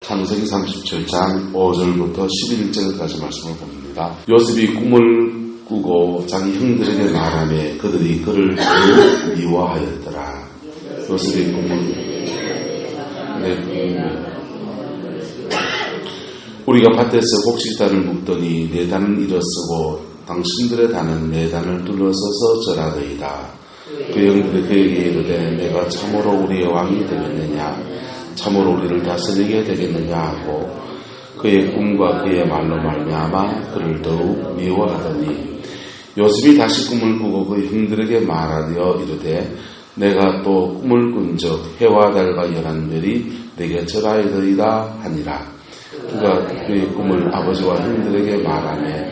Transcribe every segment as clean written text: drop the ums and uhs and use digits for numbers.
창세기 37장 5절부터 11절까지 말씀을 봅니다. 요셉이 꿈을 꾸고 자기 형들에게 말하며 그들이 그를 매우 미워하였더라. 요셉이 우리가 밭에서 곡식단을 묶더니 내 단은 일어서고 당신들의 단은 내 단을 둘러서서 절하더이다. 그 형들이 그에게 이르되 내가 참으로 우리의 왕이 되겠느냐, 참으로 우리를 다스리게 되겠느냐 하고 그의 꿈과 그의 말로 말미암아 그를 더욱 미워하더니 요셉이 다시 꿈을 꾸고 그 형들에게 말하여 이르되 내가 또 꿈을 꾼적 해와 달과 열한 별이 내게 절하여더이다 하니라. 그가 그의 꿈을 아버지와 형들에게 말하며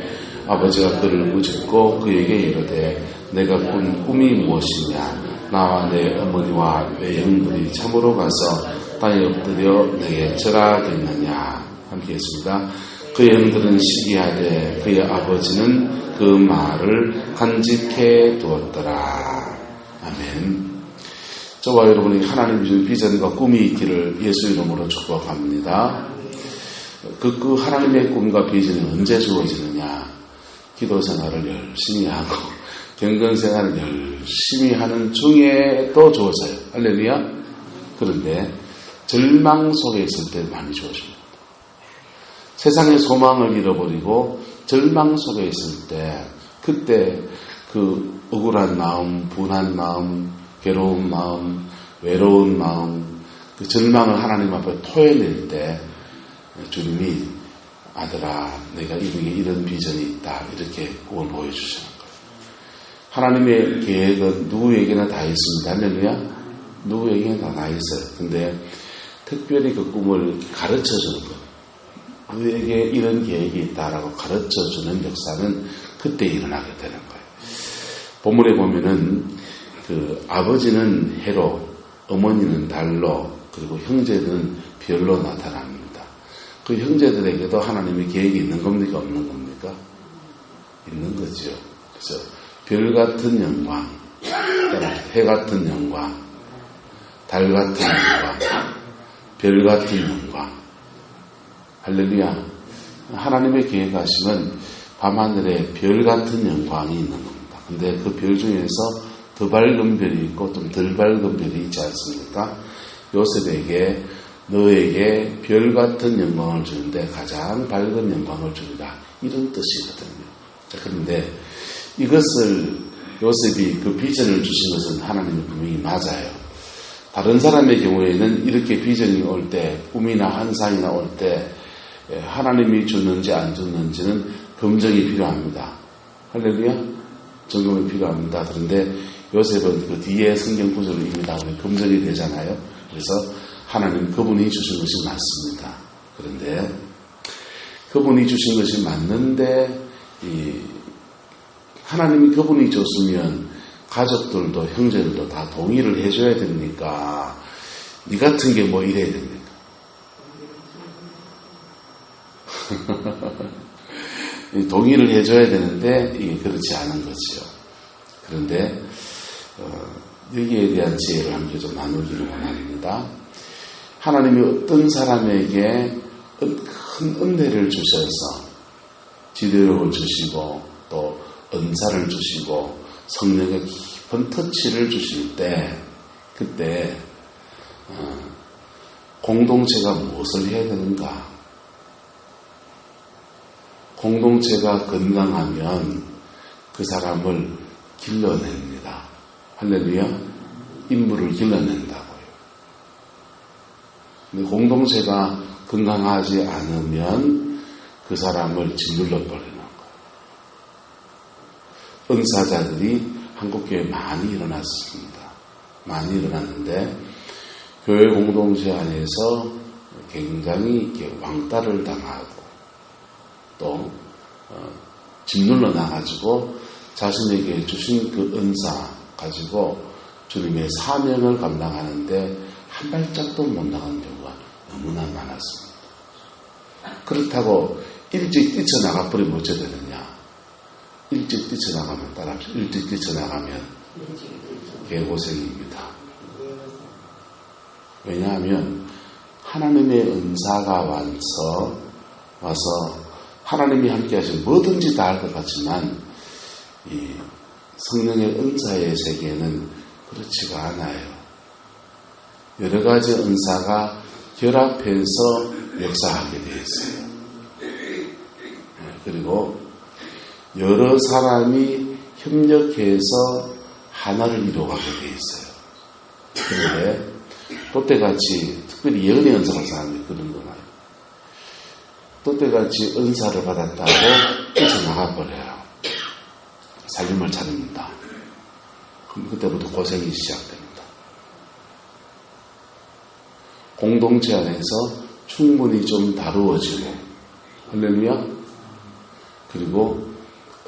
아버지가 그를 꾸짖고 그에게 이르되 내가 꾼 꿈이 무엇이냐, 나와 내 어머니와 내 형들이 참으로 가서 땅에 엎드려 내게 절하겠느냐. 함께 했습니다. 그의 형들은 시기하되 그의 아버지는 그 말을 간직해 두었더라. 아멘. 저와 여러분이 하나님이 주신 비전과 꿈이 있기를 예수 이름으로 축복합니다. 그 하나님의 꿈과 비전이 언제 주어지느냐? 기도 생활을 열심히 하고 경건 생활을 열심히 하는 중에 또 주어져요. 할렐루야. 그런데 절망 속에 있을 때 많이 주어집니다. 세상의 소망을 잃어버리고 절망 속에 있을 때, 그때 그 억울한 마음, 분한 마음, 괴로운 마음, 외로운 마음, 그 절망을 하나님 앞에 토해낼 때 주님이 아들아, 내가 이분에게 이런 비전이 있다, 이렇게 구원 보여주시는 거예요. 하나님의 계획은 누구에게나 다 있습니다. 할렐루야. 누구에게나 다 있어요. 근데 특별히 그 꿈을 가르쳐주는 것, 누구에게 이런 계획이 있다라고 가르쳐주는 역사는 그때 일어나게 되는 거예요. 본문에 보면은 그 아버지는 해로, 어머니는 달로, 그리고 형제는 별로 나타납니다. 그 형제들에게도 하나님의 계획이 있는 겁니까, 없는 겁니까? 있는 거죠. 그래서 별 같은 영광, 해 같은 영광, 달 같은 영광, 별 같은 영광. 할렐루야. 하나님의 계획하심은 밤하늘에 별 같은 영광이 있는 겁니다. 근데 그 별 중에서 더 밝은 별이 있고 좀 덜 밝은 별이 있지 않습니까? 요셉에게 너에게 별 같은 영광을 주는데 가장 밝은 영광을 준다, 이런 뜻이거든요. 자, 그런데 이것을 요셉이 그 비전을 주신 것은 하나님의 분명히 맞아요. 다른 사람의 경우에는 이렇게 비전이 올 때, 꿈이나 환상이나 올 때 하나님이 주는지 안 주는지는 검증이 필요합니다. 할렐루야. 점검이 필요합니다. 그런데 요셉은 그 뒤에 성경 구절을 이미 다 검증이 되잖아요. 그래서 하나님 그분이 주신 것이 맞습니다. 그런데 그분이 주신 것이 맞는데 하나님이 그분이 줬으면 가족들도 형제들도 다 동의를 해줘야 됩니까? 니 같은 게 뭐 이래야 됩니까? 동의를 해줘야 되는데 이게 그렇지 않은 거죠. 그런데 여기에 대한 지혜를 함께 좀 나누기를 원합니다. 하나님이 어떤 사람에게 큰 은혜를 주셔서 지도력을 주시고 또 은사를 주시고 성령의 깊은 터치를 주실 때, 그때 공동체가 무엇을 해야 되는가? 공동체가 건강하면 그 사람을 길러냅니다. 할렐루야. 인물을 길러낸다고요. 근데 공동체가 건강하지 않으면 그 사람을 짓눌러 버리는 거예요. 은사자들이 한국교회에 많이 일어났습니다. 많이 일어났는데 교회 공동체 안에서 굉장히 이렇게 왕따를 당하고 또 짓눌러 나가지고 자신에게 주신 그 은사 가지고 주님의 사명을 감당하는데 한 발짝도 못 나간 경우가 너무나 많았습니다. 그렇다고 일찍 뛰쳐나가 버리면 어찌 되느냐? 일찍 뛰쳐나가면 따라합시다. 일찍 뛰쳐나가면 개고생입니다. 왜냐하면 하나님의 은사가 와서 하나님이 함께 하신 뭐든지 다 할 것 같지만 이 성령의 은사의 세계는 그렇지가 않아요. 여러 가지 은사가 결합해서 역사하게 되어 있어요. 그리고 여러 사람이 협력해서 하나를 이루어가게 되어 있어요. 그런데 또때같이 특별히 예언의 은사가 사람이 그런 거나요. 또때같이 은사를 받았다고 뛰쳐나가버려요. 살림을 차립니다. 그럼 그때부터 고생이 시작됩니다. 공동체 안에서 충분히 좀 다루어지고, 할렐루야. 그리고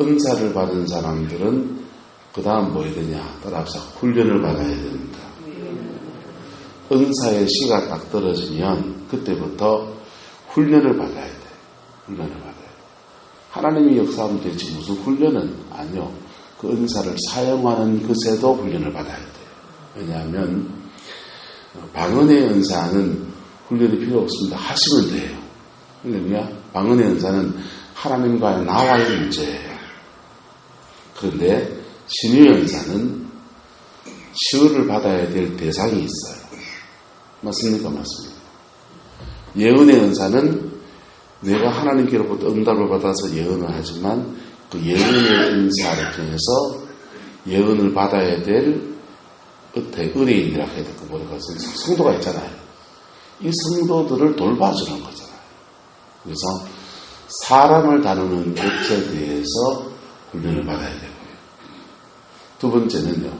은사를 받은 사람들은 그 다음 뭐 해야 되냐? 따라합시다. 훈련을 받아야 됩니다. 은사의 씨가 딱 떨어지면 그때부터 훈련을 받아야 돼. 훈련을 받아야 돼. 하나님이 역사하면 되지 무슨 훈련은 아니요. 그 은사를 사용하는 것에도 훈련을 받아야 돼요. 왜냐하면 방언의 은사는 훈련이 필요 없습니다. 하시면 돼요. 그러니까 방언의 은사는 하나님과 나와의 문제예요. 그런데 신유의 은사는 치유를 받아야 될 대상이 있어요. 맞습니까? 맞습니다. 예언의 은사는 내가 하나님께로부터 응답을 받아서 예언을 하지만 그 예언의 은사를 통해서 예언을 받아야 될 의뢰인이라고 해야 될까 모르겠어요. 성도가 있잖아요. 이 성도들을 돌봐주는 거잖아요. 그래서 사람을 다루는 것에 대해서 훈련을 받아야 되고요. 두 번째는요.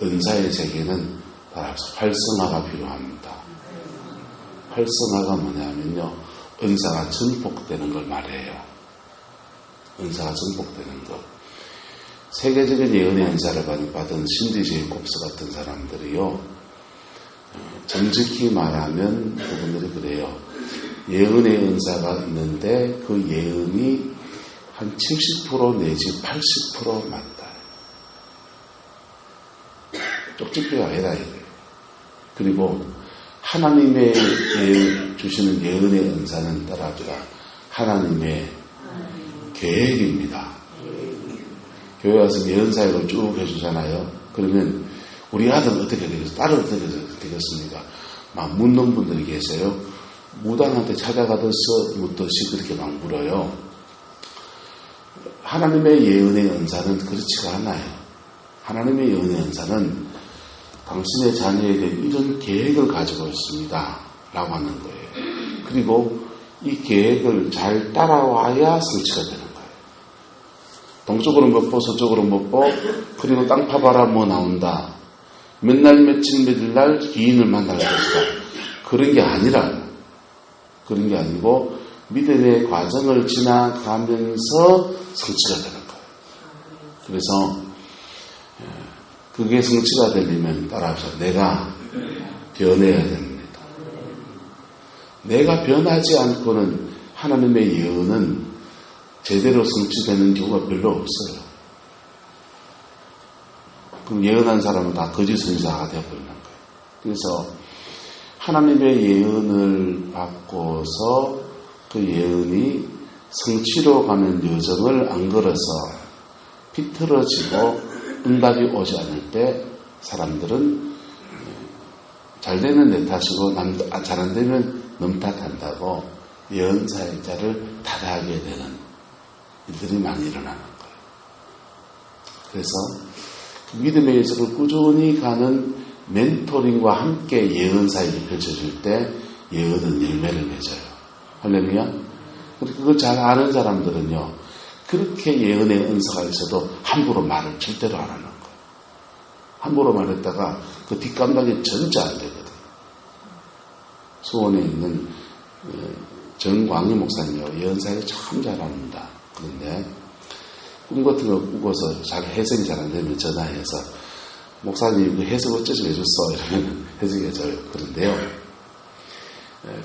은사의 세계는 활성화가 필요합니다. 활성화가 뭐냐면요. 은사가 전복되는 걸 말해요. 은사가 전복되는 것. 세계적인 예언의 은사를 받은 신디 제이콥스 같은 사람들이요. 정직히 말하면 그분들이 그래요. 예언의 은사가 있는데 그 예언이 한 70% 내지 80% 맞다. 쪽집게가 아니라 이거예요. 그리고 하나님의 주시는 예언의 은사는 따라합시다. 하나님의 계획입니다. 교회 와서 예언 사역을 쭉 해주잖아요. 그러면 우리 아들은 어떻게 되겠어요? 딸은 어떻게 되겠습니까? 막 묻는 분들이 계세요. 무당한테 찾아가듯이 묻듯이 그렇게 막 물어요. 하나님의 예언의 은사는 그렇지가 않아요. 하나님의 예언의 은사는 당신의 자녀에게 이런 계획을 가지고 있습니다. 라고 하는 거예요. 그리고 이 계획을 잘 따라와야 성취가 되는 거예요. 동쪽으로 못 보, 서쪽으로 못 보, 그리고 땅 파봐라 뭐 나온다. 몇 날 며칠 며칠 날 기인을 만날 것이다. 그런 게 아니라, 그런 게 아니고 믿음의 과정을 지나가면서 성취가 되는 거예요. 그래서 그게 성취가 되려면 따라합시다. 내가 변해야 됩니다. 내가 변하지 않고는 하나님의 예언은 제대로 성취되는 경우가 별로 없어요. 그럼 예언한 사람은 다 거짓 선지자가 되어버리는 거예요. 그래서 하나님의 예언을 받고서 그 예언이 성취로 가는 여정을 안 걸어서 비틀어지고 응답이 오지 않을 때 사람들은 잘 되면 내 탓이고 잘 안 되면 남 탓한다고 예언 사역자를 타락하게 되는 일들이 많이 일어나는 거예요. 그래서 믿음의 예술을 꾸준히 가는 멘토링과 함께 예언 사역이 펼쳐질 때 예언은 열매를 맺어요. 할렐루야. 그걸 잘 아는 사람들은요. 그렇게 예언의 은사가 있어도 함부로 말을 절대로 안 하는 거예요. 함부로 말했다가 그 뒷감당이 전혀 안 되거든요. 수원에 있는 정광희 목사님이라고 예언 사역을 참 잘합니다. 그런데 꿈 같은 거 꾸고서 잘 해석이 잘 안 되면 전화해서 목사님 그 해석 어쩌지 해줬어 이러면 해석해줘요. 그런데요.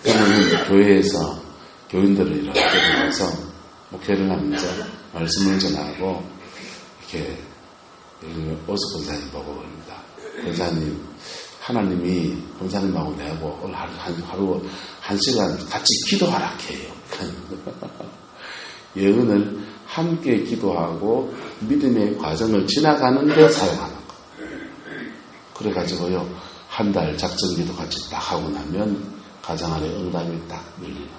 그러면 교회에서 교인들을 이렇게 불러서 목회를 하면서 말씀을 전하고 이렇게 오스 권사님 보고 그럽니다. 권사님 하나님이 권사님하고 내하고 오늘 하루 한 시간 같이 기도하라 해요. 예언을 함께 기도하고 믿음의 과정을 지나가는 데 사용하는 거. 그래가지고요, 한 달 작전기도 같이 딱 하고 나면 가정 안에 응답이 딱 열리는 거.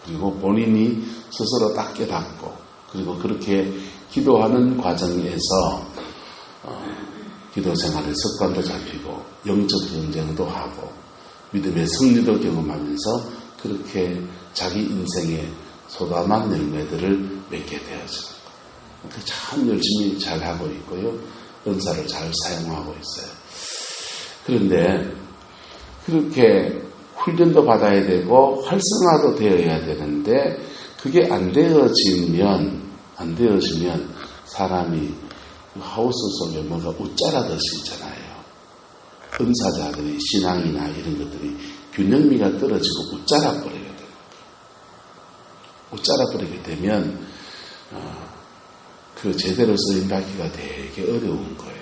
그리고 본인이 스스로 딱 깨닫고, 그리고 그렇게 기도하는 과정에서 기도 생활의 습관도 잡히고 영적 전쟁도 하고 믿음의 승리도 경험하면서 그렇게 자기 인생의 소담한 열매들을 맺게 되어지는 것. 참 열심히 잘하고 있고요. 은사를 잘 사용하고 있어요. 그런데 그렇게 훈련도 받아야 되고 활성화도 되어야 되는데 그게 안 되어지면 사람이 하우스 속에 뭔가 웃자라듯이 있잖아요. 은사자들이 신앙이나 이런 것들이 균형미가 떨어지고 웃자라 버리게 돼요. 웃자라 버리게 되면 그 제대로 쓰임받기가 되게 어려운 거예요.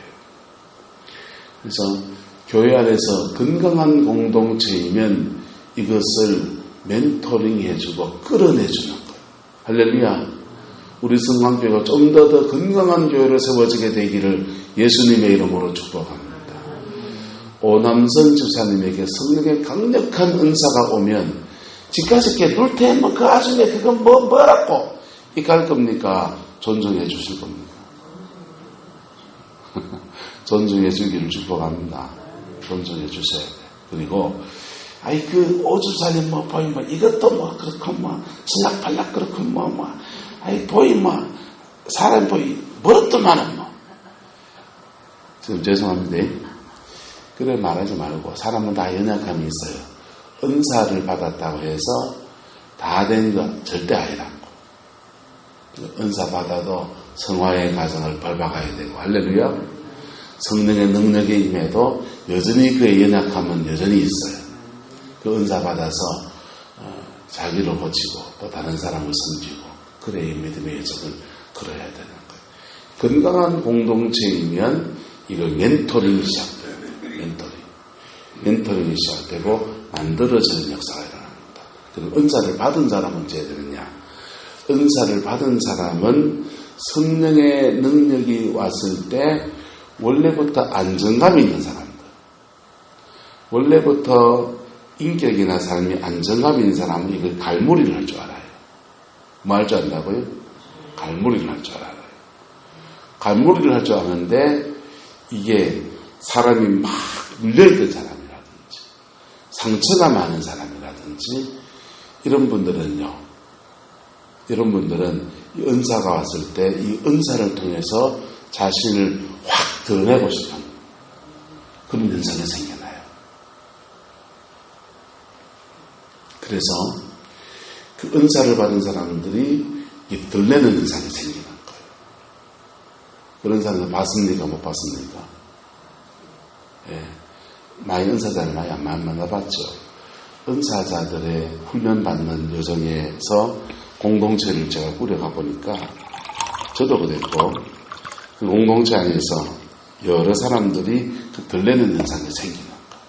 그래서 교회 안에서 건강한 공동체이면 이것을 멘토링 해주고 끌어내주는 거예요. 할렐루야. 우리 성황교회가 좀 더 건강한 교회로 세워지게 되기를 예수님의 이름으로 축복합니다. 오남선 주사님에게 성령의 강력한 은사가 오면 집까지 이렇게 놀 테면 그 아줌에 그건 뭐라고 이렇게 할 겁니까? 존중해 주실 겁니까? 존중해 주기를 축복합니다. 존중해 주셔야 돼. 그리고 그 오주사님 보이면 이것도 그렇고 슬락팔락 그렇고 보이면 사람 버릇도만은 지금 죄송합니다. 그래 말하지 말고 사람은 다 연약함이 있어요. 은사를 받았다고 해서 다 된 것 절대 아니라고. 은사 받아도 성화의 과정을 밟아가야 되고 할렐루야. 성령의 능력에 임해도 여전히 그의 연약함은 여전히 있어요. 그 은사 받아서 자기를 고치고 또 다른 사람을 섬기고 그래야 믿음의 여정을 걸어야 되는 거예요. 건강한 공동체이면 이걸 멘토링이 시작돼요. 멘토링이 시작되고 만들어지는 역사가 일어납니다. 그럼 은사를 받은 사람은 어찌해야 되느냐? 은사를 받은 사람은 성령의 능력이 왔을 때 원래부터 안정감이 있는 사람입니다. 원래부터 인격이나 삶이 안정감이 있는 사람은 이걸 갈무리를 할 줄 알아요. 뭐 할 줄 안다고요? 갈무리를 할 줄 알아요. 갈무리를 할 줄 아는데 이게 사람이 막 물려있던 사람이라든지 상처가 많은 사람이라든지 이런 분들은 이 은사가 왔을 때 이 은사를 통해서 자신을 확 드러내고 싶은 그런 현상이 생겨나요. 그래서 그 은사를 받은 사람들이 드러내는 현상이 생기는 거예요. 그런 사람들 봤습니까? 못 봤습니까? 예. 많이 은사자를 많이 안 만나봤죠. 은사자들의 훈련받는 여정에서 공동체를 제가 꾸려가 보니까 저도 그랬고 그 공동체 안에서 여러 사람들이 그 들레는 현상이 생기는 거예요.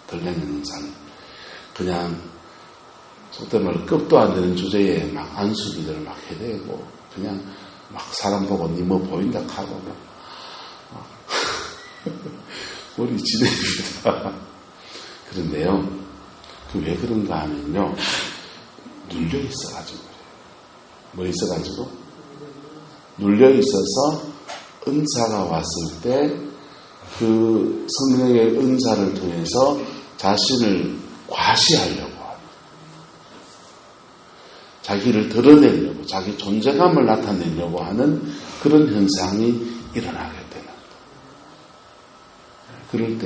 들레는 현상이 그냥 속된 말로 급도 안 되는 주제에 막 안수기들을 막 해대고 그냥 막 사람 보고 니 뭐 보인다 하고 머리 지냅니다. 그런데요, 그 왜 그런가 하면요, 눌려 있어가지고 그래요. 뭐 있어가지고? 눌려 있어서 은사가 왔을 때 그 성령의 은사를 통해서 자신을 과시하려고 하고 자기를 드러내려고 자기 존재감을 나타내려고 하는 그런 현상이 일어나게 되는 거예요. 그럴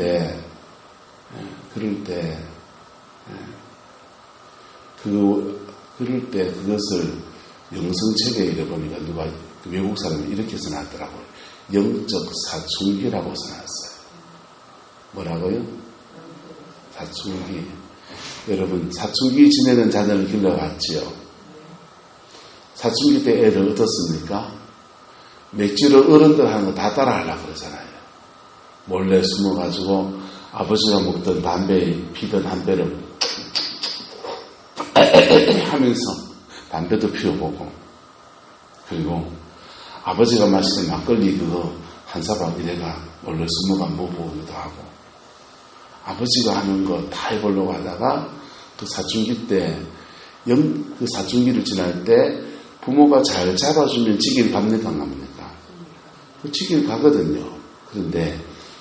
때 그것을 영성책에 읽어보니까 누가 외국 사람이 이렇게 써놨더라고요. 영적 사춘기라고 써놨어요. 뭐라고요? 사춘기. 여러분 사춘기 지내는 자녀를 길러봤지요. 사춘기 때 애들 어떻습니까? 맥주를 어른들 하는 거 다 따라 하려고 그러잖아요. 몰래 숨어가지고 아버지가 먹던 담배 피던 담배를 하면서 담배도 피워보고, 그리고 아버지가 마시는 막걸리 그거 한 사발 이래가 몰래 숨어가 먹어보기도 하고, 아버지가 하는 거 다 해보려고 하다가 그 사춘기 때, 그 사춘기를 지날 때 부모가 잘 잡아주면 지길 갑니까 안 갑니까? 그 지길 가거든요. 그런데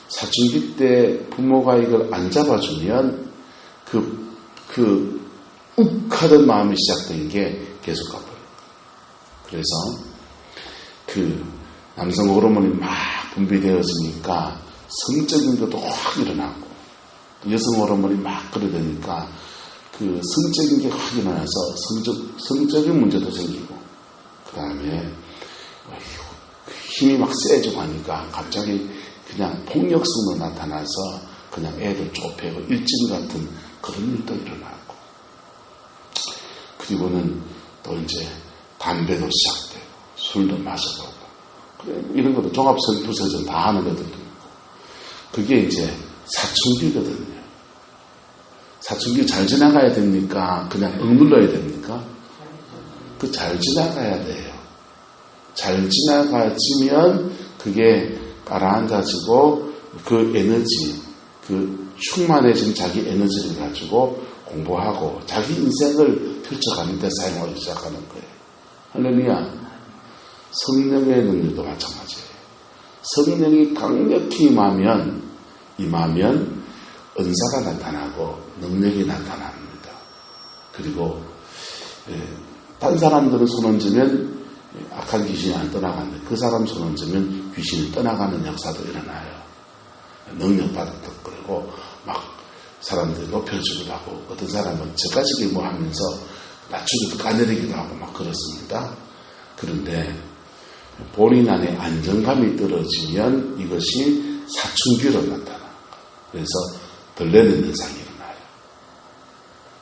사춘기 때 부모가 이걸 안 잡아주면 그 욱하던 마음이 시작된 게 계속 가버려요. 그래서 그 남성 호르몬이 막 분비되어지니까 성적인 것도 확 일어나고, 여성 호르몬이 막 그러니까 그 성적인 게 확 일어나서 성적인 문제도 생기고, 그 다음에 힘이 막 세지고 하니까 갑자기 그냥 폭력성도 나타나서 그냥 애들 좁히고 일진 같은 그런 일도 일어나고, 그리고는 또 이제 담배도 시작되고 술도 마셔보고, 그래 이런 것도 종합성부서전 다 하는 것들도 있고, 그게 이제 사춘기거든요. 사춘기 잘 지나가야 됩니까? 그냥 억눌러야 됩니까? 그 잘 지나가야 돼요. 잘 지나가지면 그게 가라앉아지고 그 에너지, 그 충만해진 자기 에너지를 가지고 공부하고 자기 인생을 펼쳐가는 데 사용하기 시작하는 거예요. 할렐루야. 성령의 능력도 마찬가지예요. 성령이 강력히 임하면 은사가 나타나고 능력이 나타납니다. 그리고 다른 사람들은 손 얹으면 악한 귀신이 안 떠나가는데 그 사람 손 얹으면 귀신이 떠나가는 역사도 일어나요. 능력 받았다 그러고 막 사람들이 높여주기도 하고, 어떤 사람은 저까지 뭐 하면서 낮추기도 까내리기도 하고 막 그렇습니다. 그런데 본인 안에 안정감이 떨어지면 이것이 사춘기로 나타나. 그래서 들레는 현상이 일어나요.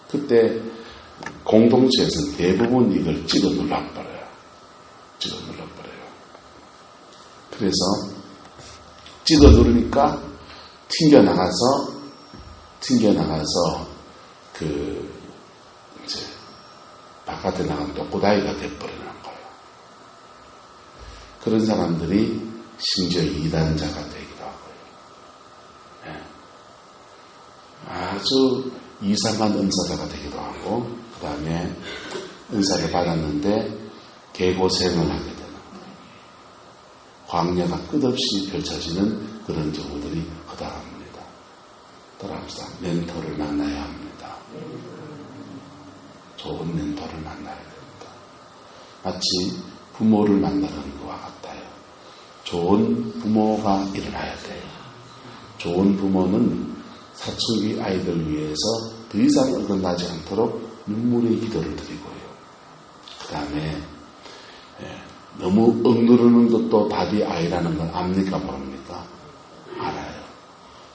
그때 공동체에서는 대부분 이걸 찍어 눌러버려요. 그래서 찍어 누르니까 튕겨나가서 이제 바깥에 나간 또꼬다이가 돼버리는 거예요. 그런 사람들이 심지어 이단자가 되기도 하고요. 네. 아주 이상한 은사자가 되기도 하고, 그 다음에 은사를 받았는데 개고생을 하게 되는 거예요. 광야가 끝없이 펼쳐지는 그런 경우들이 허다합니다. 따라합시다. 멘토를 만나야 합니다. 좋은 멘토를 만나야 됩니다. 마치 부모를 만나는 것과 같아요. 좋은 부모가 일어나야 돼요. 좋은 부모는 사춘기 아이들 위해서 더 이상 어긋나지 않도록 눈물의 기도를 드리고요. 그 다음에 너무 억누르는 것도 답이 아니라는 걸 압니까 모릅니까? 알아요.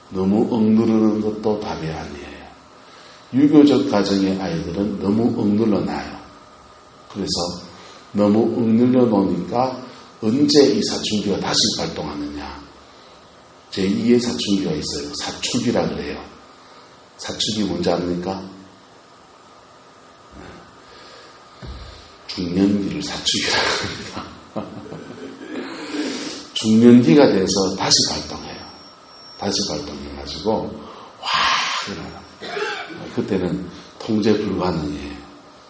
너무 억누르는 것도 답이 아니에요. 유교적 가정의 아이들은 너무 억눌러놔요. 그래서 너무 억눌려 놓으니까 언제 이 사춘기가 다시 발동하느냐. 제2의 사춘기가 있어요. 사춘기라 그래요. 사춘기 뭔지 압니까? 중년기를 사춘기라고 합니다. 중년기가 돼서 다시 발동해요. 다시 발동해가지고 확 일어나요. 그때는 통제 불가능해요.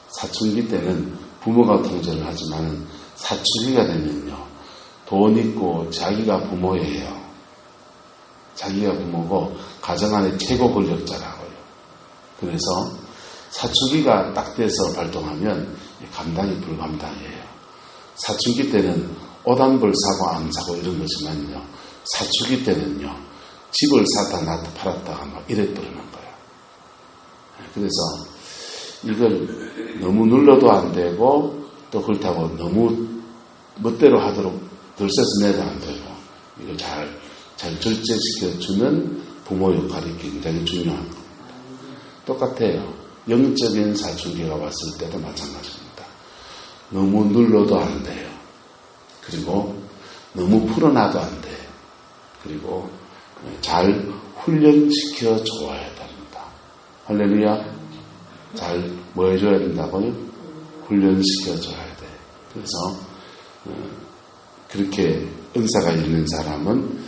사춘기 때는 부모가 통제를 하지만 사춘기가 되면요, 돈 있고 자기가 부모예요. 자기가 부모고 가정 안에 최고 권력자라고요. 그래서 사춘기가 딱 돼서 발동하면 감당이 불감당해요. 사춘기 때는 오단벌 사고 안 사고 이런 거지만요, 사춘기 때는요, 집을 사다 놨다 팔았다가 막 이래버리는 거예요. 그래서 이걸 너무 눌러도 안 되고, 또 그렇다고 너무 멋대로 하도록 들새서 내도 안 되고, 이걸 잘 절제시켜주는 부모 역할이 굉장히 중요한 겁니다. 똑같아요. 영적인 사춘기가 왔을 때도 마찬가지입니다. 너무 눌러도 안 돼요. 그리고 너무 풀어놔도 안 돼요. 그리고 잘 훈련시켜 줘야 됩니다. 할렐루야. 잘 뭐 해줘야 된다고요? 훈련시켜 줘야 돼. 그래서 그렇게 은사가 있는 사람은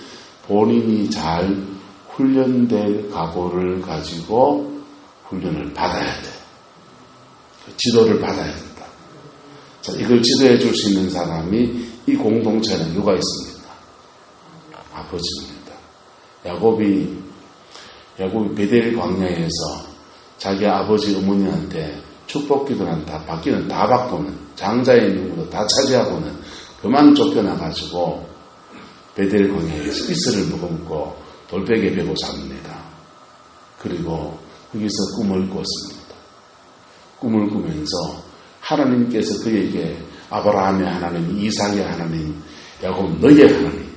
본인이 잘 훈련될 각오를 가지고 훈련을 받아야 돼. 지도를 받아야 된다. 자, 이걸 지도해 줄 수 있는 사람이 이 공동체는 누가 있습니까? 아버지입니다. 야곱이 베델 광야에서 자기 아버지 어머니한테 축복기도는 다 받기는 다 받고는 장자의 명으로 다 차지하고는 그만 쫓겨나가지고 베델 광야에서 이슬을 머금고 돌베개 베고 삽니다. 그리고 거기서 꿈을 꿨습니다. 꿈을 꾸면서 하나님께서 그에게 아브라함의 하나님, 이삭의 하나님, 야곱 너의 하나님,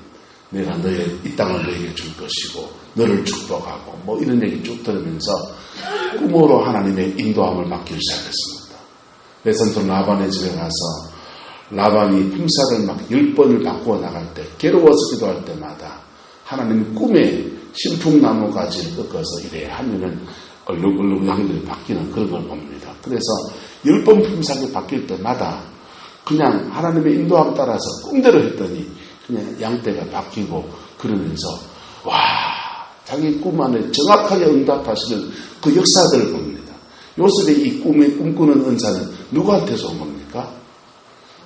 내가 이 땅을 너에게 줄 것이고 너를 축복하고 뭐 이런 얘기 쭉 들으면서 꿈으로 하나님의 인도함을 받기 시작했습니다. 외삼촌 라반의 집에 가서 라반이 품삯을 막 10번을 바꾸어 나갈 때 괴로워서 기도할 때마다 하나님 꿈에 신풍나무 가지를 꺾어서 이래 하면은 얼룩얼룩 양들이 바뀌는 그런 걸 봅니다. 그래서 10번 품삯이 바뀔 때마다 그냥 하나님의 인도함 따라서 꿈대로 했더니 그냥 양떼가 바뀌고 그러면서 와 자기 꿈 안에 정확하게 응답하시는 그 역사들을 봅니다. 요셉의 이 꿈꾸는 은사는 누구한테서 온 겁니까?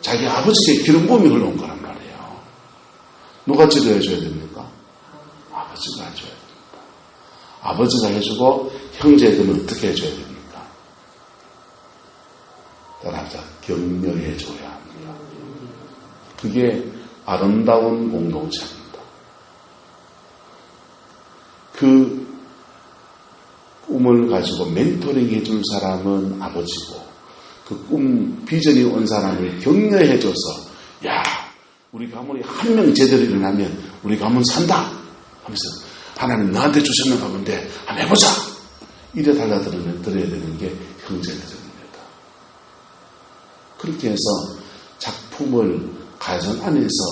자기 아버지의 기름 부음이 흘러온 거란 말이에요. 누가 지도해 줘야 됩니까? 아버지가 해줘야 됩니다. 아버지가 해주고 형제들은 어떻게 해줘야 됩니까? 따라하자. 격려해 줘야 합니다. 그게 아름다운 공동체입니다. 그 꿈을 가지고 멘토링 해줄 사람은 아버지고 그 꿈, 비전이 온 사람을 격려해줘서 야 우리 가문이 한 명 제대로 일어나면 우리 가문 산다 하면서 하나님 나한테 주셨는가 본데 한번 해보자 이래 달라들어야 되는 게 형제들입니다. 그렇게 해서 작품을 가정 안에서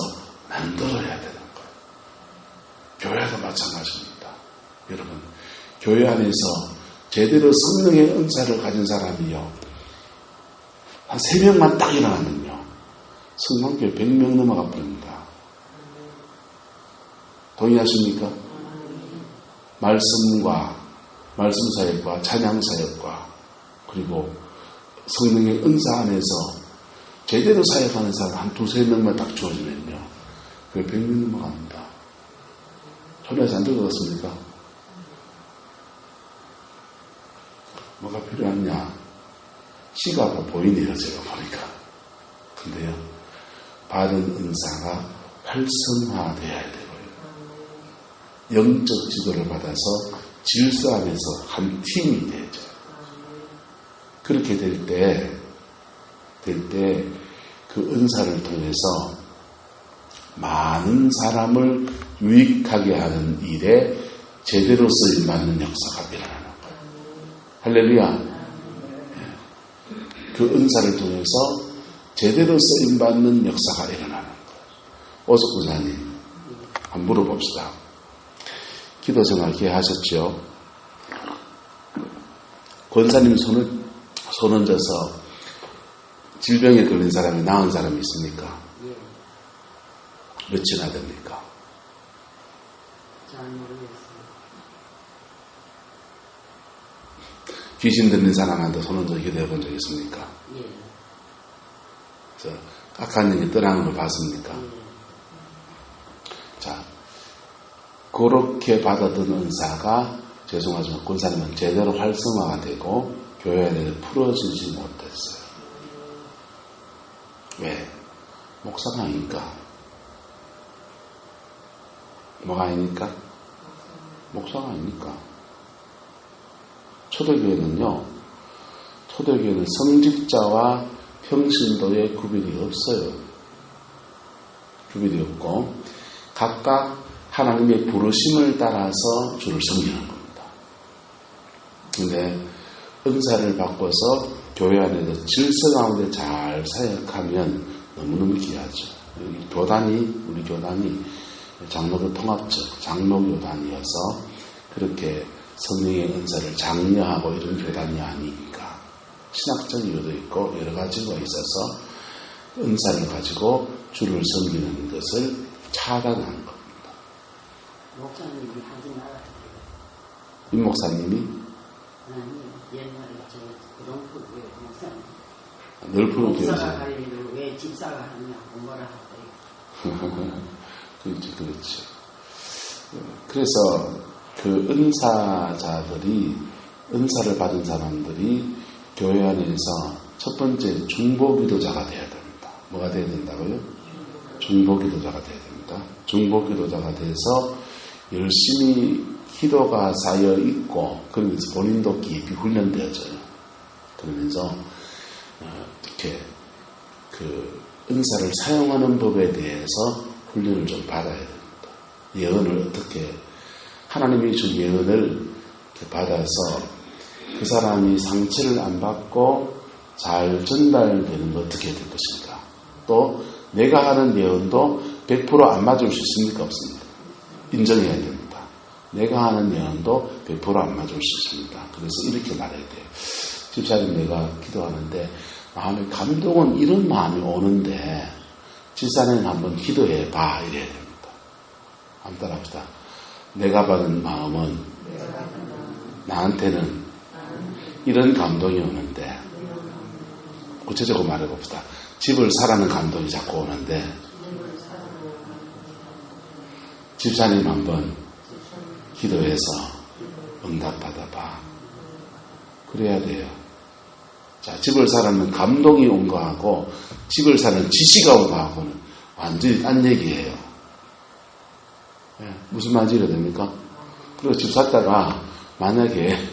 만들어야 되는 거예요. 교회도 마찬가지입니다. 여러분 교회 안에서 제대로 성령의 은사를 가진 사람이요 한 3명만 딱 일어나면요 성령교회 100명 넘어가 버립니다. 동의하십니까? 말씀사역과 찬양사역과 그리고 성령의 은사 안에서 제대로 사역하는 사람 한 2-3명만 딱 주어지면요 그게 100명 넘어갑니다. 전에서 안 들어갔습니까? 뭐가 필요하냐? 시가 보이네요, 제가 보니까. 근데요, 바른 은사가 활성화되어야 되고요. 영적 지도를 받아서 질서 안에서 한 팀이 되죠. 그렇게 될 때, 그 은사를 통해서 많은 사람을 유익하게 하는 일에 제대로 쓰임받는 역사가 일어나는 거예요. 할렐루야. 그 은사를 통해서 제대로 쓰임받는 역사가 일어나는 거예요. 오석 군사님, 한번 물어봅시다. 기도 생활 기회하셨죠? 권사님 손 얹어서 질병에 걸린 사람이 나은 사람이 있습니까? 몇이나 됩니까? 잘 모르겠어요. 귀신 들린 사람한테 손 얹어 기도해 본 적 있습니까? 예. 악한 영이 떠나는 걸 봤습니까? 예. 자, 그렇게 받았던 은사가 죄송하지만 권사님은 제대로 활성화가 되고 교회 안에 풀어지지 못했어요. 왜? 목사가 아니니까. 뭐가 아니니까? 목사가 아니니까. 초대교회는 성직자와 평신도의 구별이 없어요. 구별이 없고 각각 하나님의 부르심을 따라서 주를 섬기는 겁니다. 그런데 은사를 바꿔서 교회 안에서 질서 가운데 잘 사역하면 너무너무 귀하죠. 우리 교단이 장로교 통합적 장로교단이어서 그렇게 성령의 은사를 장려하고 이런 교단이 아니니까 신학적 이유도 있고 여러 가지가 있어서 은사를 가지고 주를 섬기는 것을 차단한 겁니다. 목사님이 하지 말아요. 임 목사님이? 아니, 옛날에 저 구동포교회 목사님. 널프로 교회. 목사가 할 일을 왜 집사가 하냐고 뭐라 하더래요. 그렇죠. 그래서 그 은사자들이, 은사를 받은 사람들이 교회 안에서 첫 번째 중보기도자가 돼야 됩니다. 뭐가 돼야 된다고요? 중보기도자가 돼야 됩니다. 중보기도자가 돼서 열심히 기도가 쌓여 있고, 그러면서 본인도 깊이 훈련되어져요. 그러면서 이렇게 그 은사를 사용하는 법에 대해서 훈련을 좀 받아야 됩니다. 예언을 어떻게, 하나님이 준 예언을 받아서 그 사람이 상처를 안 받고 잘 전달되는 거 어떻게 될 것인가. 또 내가 하는 예언도 100% 안 맞을 수 있습니까? 없습니까? 인정해야 됩니다. 내가 하는 예언도 100% 안 맞을 수 있습니다. 그래서 이렇게 말해야 돼요. 집사님, 내가 기도하는데 마음에 감동은 이런 마음이 오는데 집사님 한번 기도해 봐, 이래야 됩니다. 한번 따라합시다. 내가 받은 마음은 나한테는 이런 감동이 오는데, 구체적으로 말해봅시다. 집을 사라는 감동이 자꾸 오는데 집사님 한번 기도해서 응답받아봐. 그래야 돼요. 자, 집을 사라는 감동이 온 거하고 집을 사는 지시가 온 거하고는 완전히 딴 얘기예요. 네, 무슨 말인지 이해됩니까? 그리고 집 샀다가 만약에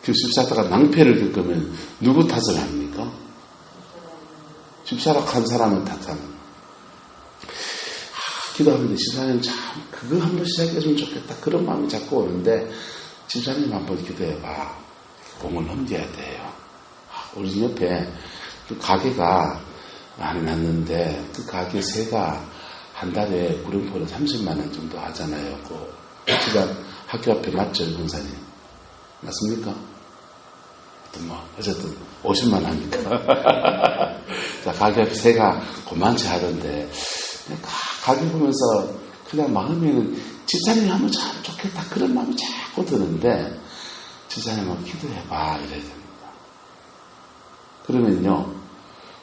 그 집 샀다가 낭패를 겪으면 누구 탓을 합니까? 집 사락한 사람은 탓하는. 기도하는데 집사님 참 그거 한번 시작해주면 좋겠다. 그런 마음이 자꾸 오는데 집사님 한번 기도해봐. 공을 넘겨야 돼요. 우리 집 옆에 그 가게가 많이 났는데 그 가게 세가 한 달에 구룡포를 30만 원 정도 하잖아요. 그 집안 학교 앞에 맞죠, 권사님? 맞습니까? 어쨌든 50만 하니까. 자, 가게 앞에 세가 고만치 하던데 가게 보면서 그냥 마음에는 집사님이 하면 참 좋겠다 그런 마음이 자꾸 드는데 집사님하고 기도해봐 이래야 됩니다. 그러면요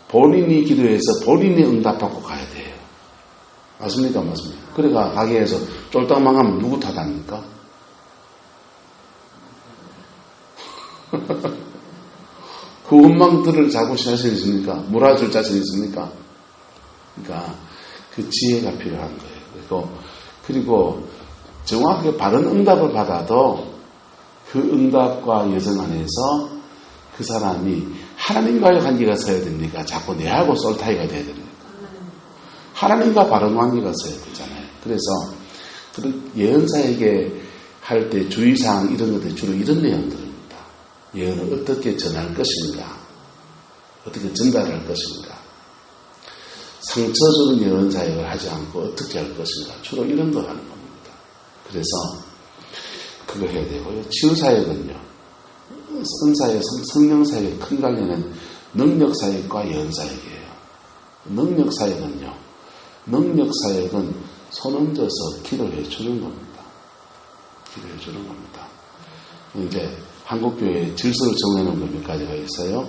본인이 기도해서 본인이 응답받고 가야 돼요. 맞습니까? 맞습니까? 그래가 가게에서 쫄딱 망하면 누구 탓합니까? 그 원망들을 잡으실 자신 있습니까? 몰아줄 자신 있습니까? 그러니까 그 지혜가 필요한 거예요. 그리고 정확하게 바른 응답을 받아도 그 응답과 여정 안에서 그 사람이 하나님과의 관계가 서야 됩니까? 자꾸 내하고 쏠타이가 돼야 됩니까? 하나님과 바른 관계가 서야 되잖아요. 그래서 예언사에게 할 때 주의사항 이런 것들 주로 이런 내용들입니다. 예언을 어떻게 전할 것인가, 어떻게 전달할 것인가, 상처 주는 예언 사역을 하지 않고 어떻게 할 것인가, 주로 이런 거 하는 겁니다. 그래서 그거 해야 되고요. 치유 사역은요, 은사역, 성령 사역의 큰 관련은 능력 사역과 예언 사역이에요. 능력 사역은요, 능력 사역은 손 얹어서 기도해 주는 겁니다. 기도해 주는 겁니다. 이제 한국교회에 질서를 정해놓은 것 몇 가지가 있어요.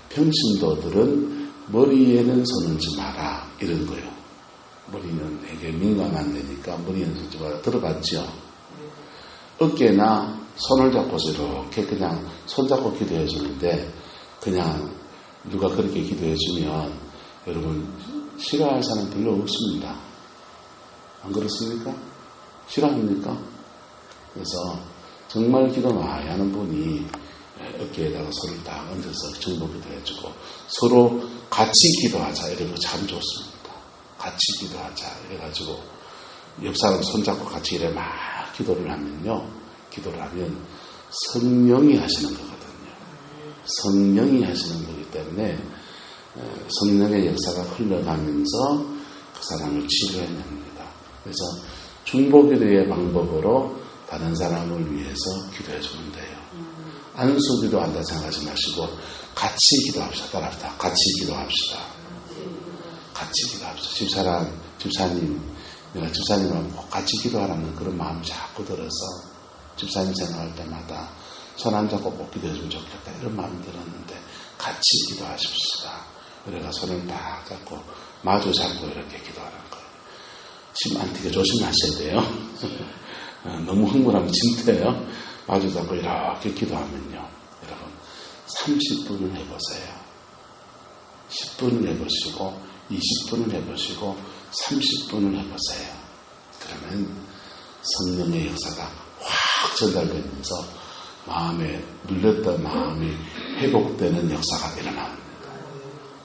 평신도들은 머리에는 손 얹지 마라 이런 거예요. 머리는 되게 민감한 데니까 머리에는 손 얹지 마라. 들어봤죠? 어깨나 손을 잡고서 이렇게 그냥 손잡고 기도해 주는데 그냥 누가 그렇게 기도해 주면 여러분 싫어할 사람 별로 없습니다. 안 그렇습니까? 싫어합니까? 그래서 정말 기도 많이 하는 분이 어깨에다가 손을 딱 얹어서 정보 기도해주고 서로 같이 기도하자 이런 거 참 좋습니다. 같이 기도하자 이래가지고 옆 사람 손잡고 같이 이래 막 기도를 하면요, 기도를 하면 성령이 하시는 거거든요. 성령이 하시는 거기 때문에 성령의 역사가 흘러가면서 그 사람을 치료해냅니다. 그래서 중보기도의 방법으로 다른 사람을 위해서 기도해주면 돼요. 안수기도 한다 생각하지 마시고 같이 기도합시다. 따라합시다. 같이 기도합시다. 같이 기도합시다. 집사님, 내가 집사님하고 꼭 같이 기도하라는 그런 마음이 자꾸 들어서 집사님 생각할 때마다 손 안 잡고 꼭 기도해주면 좋겠다 이런 마음이 들었는데 같이 기도하십시다. 우리가 손을 딱 잡고 마주 잡고 이렇게 기도하는 거예요. 침 안 튀게 조심하셔야 돼요. 너무 흥분하면 침태요. 마주 잡고 이렇게 기도하면요. 여러분 30분을 해보세요. 10분을 해보시고 20분을 해보시고 30분을 해보세요. 그러면 성령의 역사가 확 전달되면서 마음에 눌렸던 마음이 회복되는 역사가 일어납니다.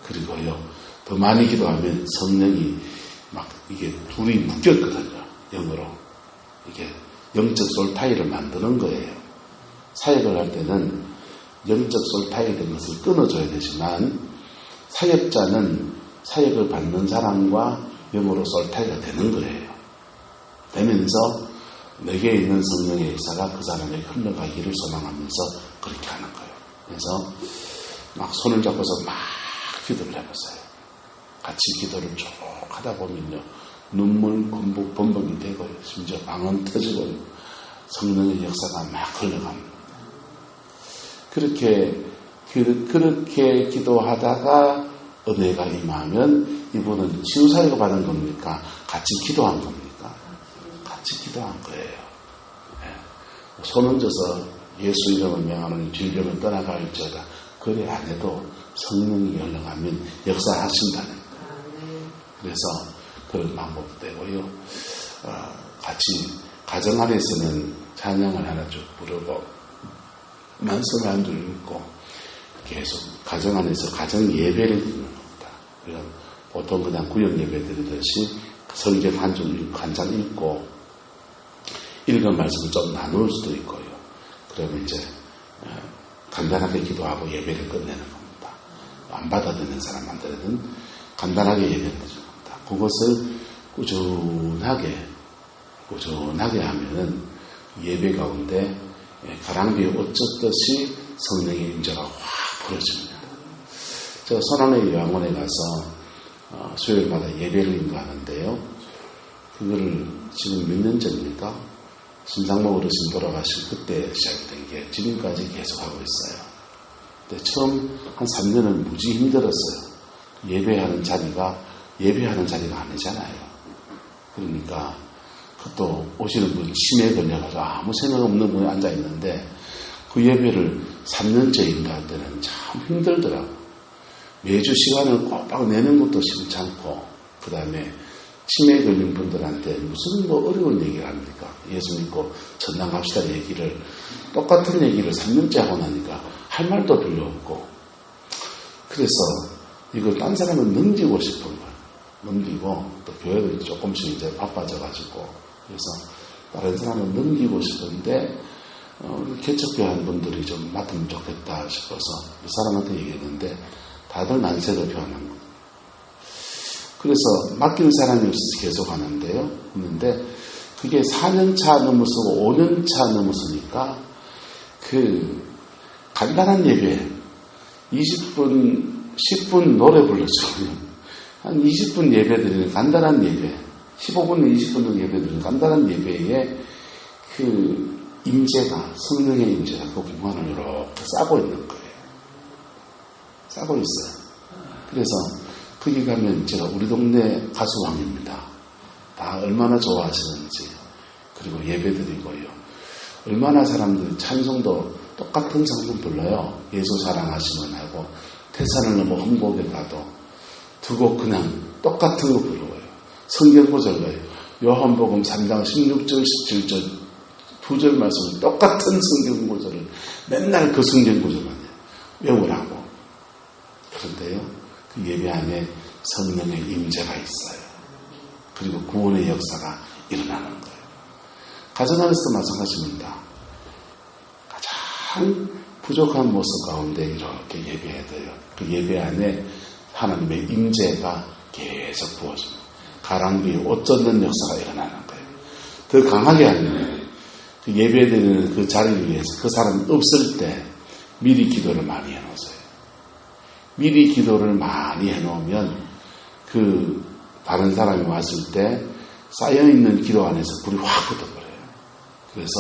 그리고요 더 많이 기도하면 성령이 막 이게 둘이 묶였거든요. 영으로 이게 영적 솔타이를 만드는 거예요. 사역을 할 때는 영적 솔타이 된 것을 끊어줘야 되지만 사역자는 사역을 받는 사람과 영으로 솔타이가 되는 거예요. 되면서 내게 있는 성령의 역사가 그 사람에게 흘러가기를 소망하면서 그렇게 하는 거예요. 그래서 막 손을 잡고서 막 기도를 해보세요. 같이 기도를 쭉 하다 보면요. 눈물 범벅이 되고 심지어 방언 터지고 성령의 역사가 막 흘러갑니다. 그렇게 기도하다가 은혜가 임하면 이분은 치유사역을 받은 겁니까? 같이 기도한 겁니까? 같이 기도한 거예요. 네. 손 얹어서 예수 이름을 명하는 질병을 떠나갈지어다. 그래 안 해도 성령이 흘러가면 역사하신다는 거예요. 그래서 그런 방법도 되고요. 같이 가정 안에서는 찬양을 하나 쭉 부르고 말씀을 한 줄 읽고 계속 가정 안에서 가정 예배를 드리는 겁니다. 그럼 보통 그냥 구역 예배 드리듯이 성경 한 장 읽고 읽은 말씀을 좀 나눌 수도 있고요. 그러면 이제 간단하게 기도하고 예배를 끝내는 겁니다. 안 받아들이는 사람한테는 간단하게 예배를 드리는 겁니다. 그것을 꾸준하게 하면은 예배 가운데 가랑비에 어쩌듯이 성령의 임재가 확 불어집니다. 제가 선원의 요양원에 가서 수요일마다 예배를 인도하는데요. 그거를 지금 몇 년 전입니까? 신상목 어르신 돌아가신 그때 시작된 게 지금까지 계속하고 있어요. 근데 처음 한 3년은 무지 힘들었어요. 예배하는 자리가 아니잖아요. 그러니까 또 오시는 분 치매에 걸려가지고 아무 생각 없는 분이 앉아있는데 그 예배를 3년째 인도할 때는 참 힘들더라고. 매주 시간을 꼬박 내는 것도 심찮고 그 다음에 치매에 걸린 분들한테 무슨 어려운 얘기를 합니까? 예수 믿고 전당 갑시다 얘기를 똑같은 얘기를 3년째 하고 나니까 할 말도 별로 없고 그래서 이걸 딴 사람은 넘기고 싶은 거예요. 넘기고 또 교회도 조금씩 이제 바빠져가지고 그래서 다른 사람은 넘기고 싶은데 개척교회 한 분들이 좀 맡으면 좋겠다 싶어서 이 사람한테 얘기했는데 다들 난색을 표하는 거예요. 그래서 맡긴 사람이 없어서 계속 하는데요. 했는데 그게 4년차 넘어서고 5년차 넘어서니까 그 간단한 예배 20분 10분 노래 불러주고요. 한 20분 예배 드리는 간단한 예배 15분 20분 예배 드리는 간단한 예배에 그 임재가 성령의 임재가 그 공간을 이렇게 싸고 있는 거예요. 싸고 있어요. 그래서 거기 가면 제가 우리 동네 가수왕입니다. 다 얼마나 좋아하시는지 그리고 예배드리고요. 얼마나 사람들이 찬송도 똑같은 찬송 불러요. 예수 사랑하시면 하고 태산을 넘어 흥복에 가도 두 곡 그냥 똑같은 거 부르고요. 성경 구절 가요. 요한복음 3장 16절 17절 두 절 말씀을 똑같은 성경 구절을 맨날 그 성경 구절만 외우라고. 그런데요. 그 예배 안에 성령의 임재가 있어요. 그리고 구원의 역사가 일어나는 거예요. 가정 안에서도 마찬가지입니다. 가장 부족한 모습 가운데 이렇게 예배해야 돼요. 그 예배 안에 하나님의 임재가 계속 부어집니다. 가랑비, 옷 젖는 역사가 일어나는 거예요. 더 강하게 하면 그 예배드리는 그 자리를 위해서 그 사람이 없을 때 미리 기도를 많이 해놓으세요. 미리 기도를 많이 해놓으면 그 다른 사람이 왔을 때 쌓여있는 기도 안에서 불이 확 붙어버려요. 그래서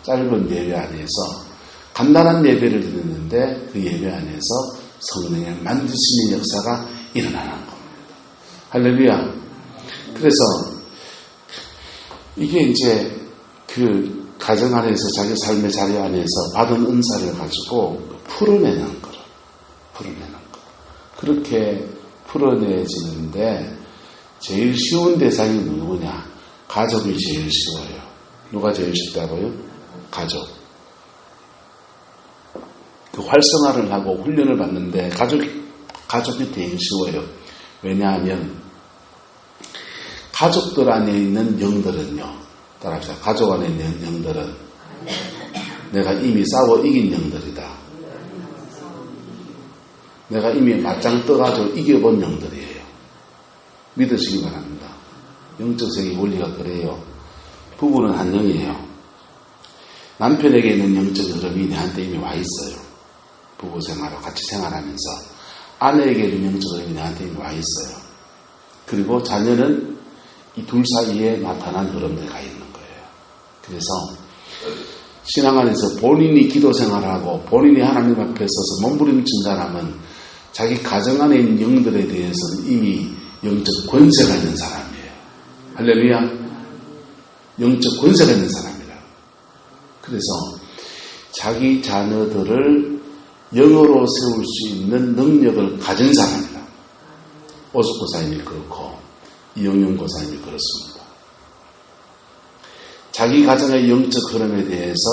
짧은 예배 안에서 간단한 예배를 드리는데 그 예배 안에서 성령의 만드시는 역사가 일어나는 겁니다. 할렐루야. 그래서 이게 이제 그 가정 안에서 자기 삶의 자리 안에서 받은 은사를 가지고 풀어내는 거로. 그렇게 풀어내지는데 제일 쉬운 대상이 누구냐? 가족이 제일 쉬워요. 누가 제일 쉽다고요? 가족. 그 활성화를 하고 훈련을 받는데 가족이 제일 쉬워요. 왜냐하면 가족들 안에 있는 영들은요. 따라합시다. 가족 안에 있는 영들은 내가 이미 싸워 이긴 영들이다. 내가 이미 맞짱 떠가지고 이겨본 영들이에요. 믿으시기 바랍니다. 영적 세계 원리가 그래요. 부부는 한 영이에요. 남편에게 있는 영적 흐름이 내한테 이미 와 있어요. 부부 생활하고 같이 생활하면서 아내에게 있는 영적 흐름이 내한테 이미 와 있어요. 그리고 자녀는 이 둘 사이에 나타난 흐름들이 가 있는 거예요. 그래서 신앙 안에서 본인이 기도 생활하고 본인이 하나님 앞에 서서 몸부림친 사람은 자기 가정 안에 있는 영들에 대해서는 이미 영적 권세가 있는 사람이에요. 할렐루야. 영적 권세가 있는 사람이라. 그래서 자기 자녀들을 영어로 세울 수 있는 능력을 가진 사람이다. 오숙 고사님이 그렇고 이영용 고사님이 그렇습니다. 자기 가정의 영적 흐름에 대해서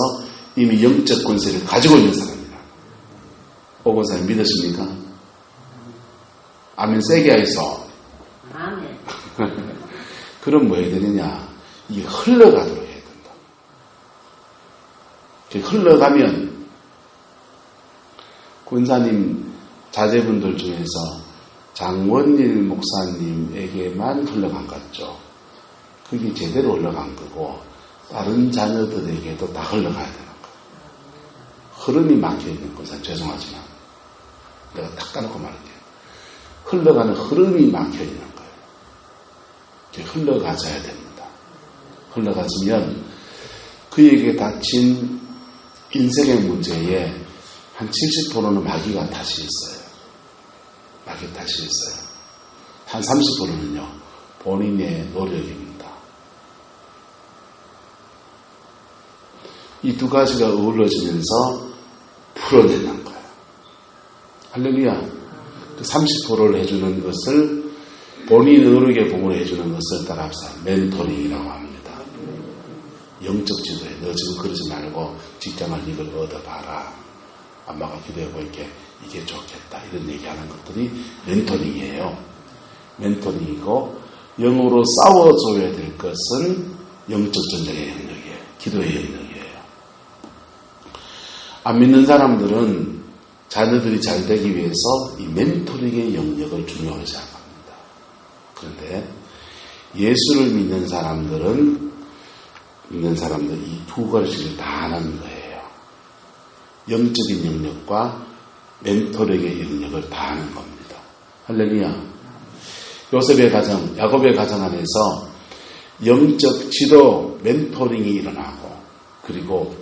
이미 영적 권세를 가지고 있는 사람이다. 오 고사님 믿으십니까? 아멘 세게 하이소. 아멘. 그럼 뭐 해야 되느냐? 이게 흘러가도록 해야 된다. 흘러가면 권사님 자제분들 중에서 장원일 목사님에게만 흘러간 것 같죠. 그게 제대로 흘러간 거고 다른 자녀들에게도 다 흘러가야 되는 거예요. 흐름이 막혀있는 것은 죄송하지만 내가 딱 까놓고 말할게요. 흘러가는 흐름이 막혀있는 거예요. 흘러가져야 됩니다. 흘러가지면 그에게 닥친 인생의 문제에 한 70%는 마귀가 탓이 있어요. 마귀 탓이 있어요. 한 30%는요. 본인의 노력입니다. 이 두 가지가 어우러지면서 풀어내는 거예요. 할렐루야. 그 30%를 해주는 것을 본인 노력의 부분을 해주는 것을 따라합시다. 멘토링이라고 합니다. 영적 지도에 너 지금 그러지 말고 직장을 이걸 얻어봐라. 엄마가 기도해 볼게. 이게 좋겠다. 이런 얘기하는 것들이 멘토링이에요. 멘토링이고 영으로 싸워줘야 될 것은 영적 전쟁의 영역이에요. 기도의 영역이에요. 안 믿는 사람들은 자녀들이 잘 되기 위해서 이 멘토링의 영역을 중요하게 생각합니다. 그런데 예수를 믿는 사람들은 이 두 가지를 다 하는 거예요. 영적인 영역과 멘토링의 영역을 다 하는 겁니다. 할렐루야. 요셉의 가정, 야곱의 가정 안에서 영적 지도, 멘토링이 일어나고 그리고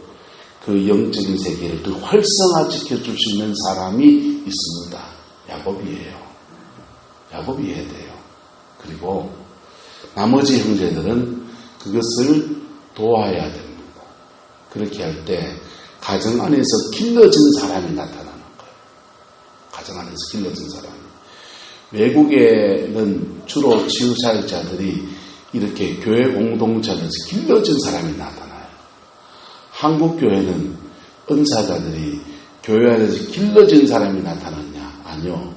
그 영적인 세계를 더 활성화시켜 줄 수 있는 사람이 있습니다. 야곱이에요. 야곱이 해야 돼요. 그리고 나머지 형제들은 그것을 도와야 됩니다. 그렇게 할 때 가정 안에서 길러진 사람이 나타나는 거예요. 가정 안에서 길러진 사람이. 외국에는 주로 치유사역자들이 이렇게 교회 공동체 안에서 길러진 사람이 나타나요. 한국 교회는 은사자들이 교회 안에서 길러진 사람이 나타났냐? 아니요.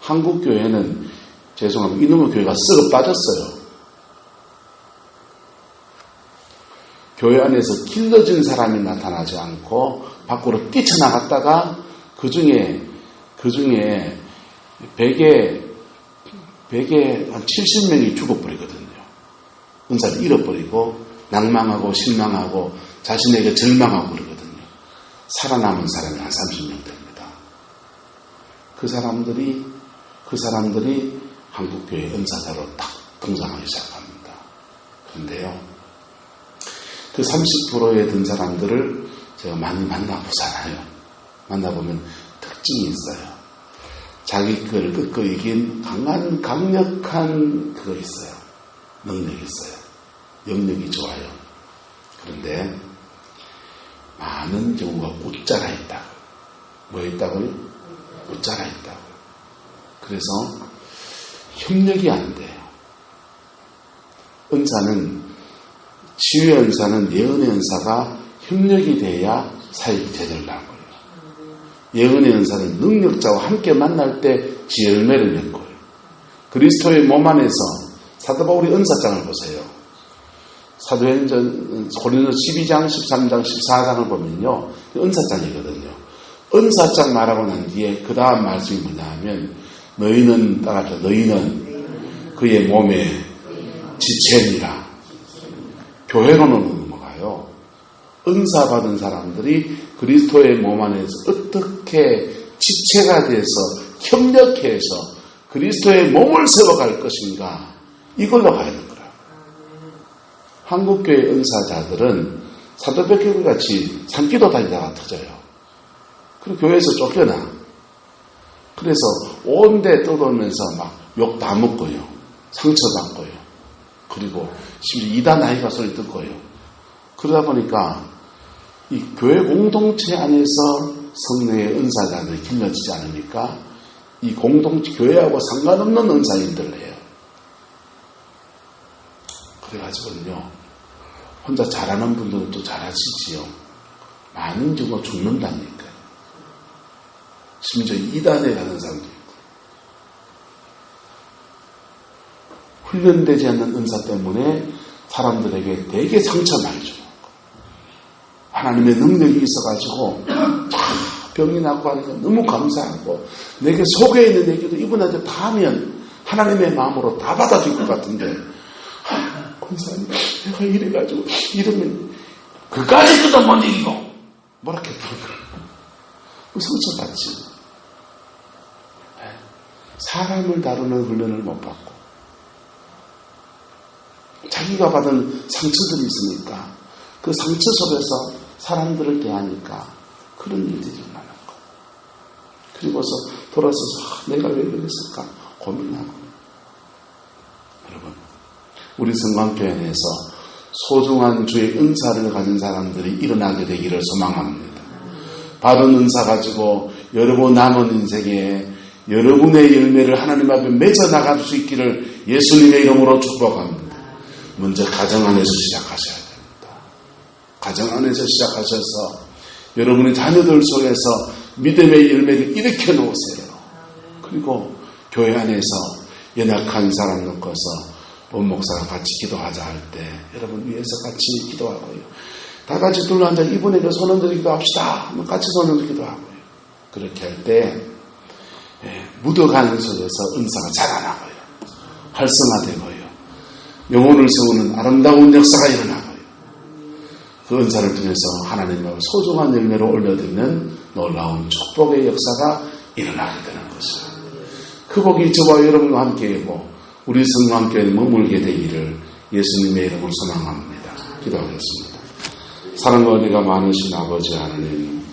한국 교회는 죄송합니다. 이놈의 교회가 썩어 빠졌어요. 교회 안에서 길러진 사람이 나타나지 않고 밖으로 뛰쳐나갔다가 그 중에 100의 100에 한 70명이 죽어버리거든요. 은사를 잃어버리고 낭망하고 실망하고 자신에게 절망하고 그러거든요. 살아남은 사람이 한 30명 됩니다. 그 사람들이 한국교회 은사자로 딱 등장하기 시작합니다. 그런데요, 그 30%에 든 사람들을 제가 많이 만나보잖아요. 만나보면 특징이 있어요. 자기 거를 끄고 이긴 강력한 그거 있어요. 능력이 있어요. 영역이 좋아요. 그런데 많은 경우가 웃자라 있다고. 뭐 있다고요? 웃자라 있다고. 그래서 협력이 안 돼요. 은사는, 치유의 은사는 예언의 은사가 협력이 돼야 사역이 제대로 나는 거예요. 예언의 은사는 능력자와 함께 만날 때 지열매를 맺는 거예요. 그리스도의 몸 안에서 사도 바울의 은사장을 보세요. 사도행전 고린도서 12장, 13장, 14장을 보면요, 은사장이거든요. 은사장 말하고 난 뒤에 그 다음 말씀이 뭐냐 하면, 너희는 따라서 너희는 그의 몸에 지체니라. 교회로는 넘어가요. 은사 받은 사람들이 그리스도의 몸 안에서 어떻게 지체가 돼서 협력해서 그리스도의 몸을 세워갈 것인가, 이걸로 가야 되는 거라. 한국교회 은사자들은 사도백혈 같이 산기도 다니다가 터져요. 그리고 교회에서 쫓겨나. 그래서 온데 떠돌면서 막 욕 다 먹고요. 상처받고요. 그리고 심지어 이단 나이가 소리 듣고요. 그러다 보니까 이 교회 공동체 안에서 성령의 은사자들이 길러지지 않으니까 이 공동체, 교회하고 상관없는 은사인들을 해요. 그래가지고는요, 혼자 잘하는 분들은 또 잘하시지요. 많은 경우가 죽는다니까요. 심지어 이단에 가는 사람도 있고. 훈련되지 않는 은사 때문에 사람들에게 되게 상처 많이 주는 거예요. 하나님의 능력이 있어가지고 병이 낫고 하니까 너무 감사하고, 내게 속에 있는 얘기도 이분한테 다 하면 하나님의 마음으로 다 받아줄 것 같은데, 권사님 내가 이래가지고 이러면 그까짓 것도 못 이기고 뭐라 했더니 상처받지. 사람을 다루는 훈련을 못 받고 자기가 받은 상처들이 있으니까 그 상처 속에서 사람들을 대하니까 그런 일들이 일어나는 거. 그리고서 돌아서서 내가 왜 그랬을까 고민하고. 여러분, 우리 성광교회에서 소중한 주의 은사를 가진 사람들이 일어나게 되기를 소망합니다. 받은 은사 가지고 여러분 남은 인생에 여러분의 열매를 하나님 앞에 맺어 나갈 수 있기를 예수님의 이름으로 축복합니다. 먼저 가정 안에서 시작하셔야 됩니다. 가정 안에서 시작하셔서 여러분의 자녀들 속에서 믿음의 열매를 일으켜 놓으세요. 그리고 교회 안에서 연약한 사람 놓고서 본 목사가 같이 기도하자 할 때 여러분 위해서 같이 기도하고요. 다 같이 둘러앉아 이분에게 손 흔들어 기도합시다 하면 같이 손 흔들어 기도하고요. 그렇게 할 때 묻어가는 속에서 은사가 자라나고요. 활성화되고요. 영혼을 세우는 아름다운 역사가 일어나고요. 그 은사를 통해서 하나님의 소중한 열매로 올려드리는 놀라운 축복의 역사가 일어나게 되는 것이죠. 그 복이 저와 여러분과 함께이고 우리 성광교회에 머물게 되기를 예수님의 이름으로 소망합니다. 기도하겠습니다. 사랑과 은혜가 많으신 아버지 하나님,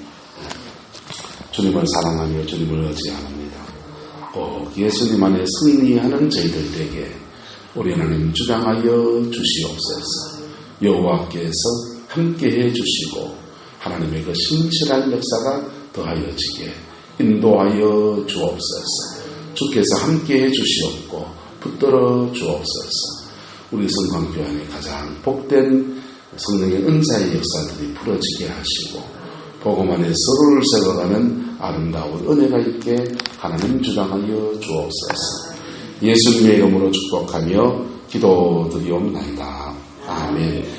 주님을 사랑하며 주님을 의지합니다. 꼭 예수님 안에 승리하는 저희들에게 우리 하나님 주장하여 주시옵소서. 여호와께서 함께해 주시고 하나님의 그 신실한 역사가 더하여지게 인도하여 주옵소서. 주께서 함께해 주시옵고 붙들어 주옵소서. 우리 성광교회 안에 가장 복된 성령의 은사의 역사들이 풀어지게 하시고 복음 안에 서로를 세워가는 아름다운 은혜가 있게 하나님 주장하여 주옵소서. 예수님의 이름으로 축복하며 기도드리옵나이다. 아멘.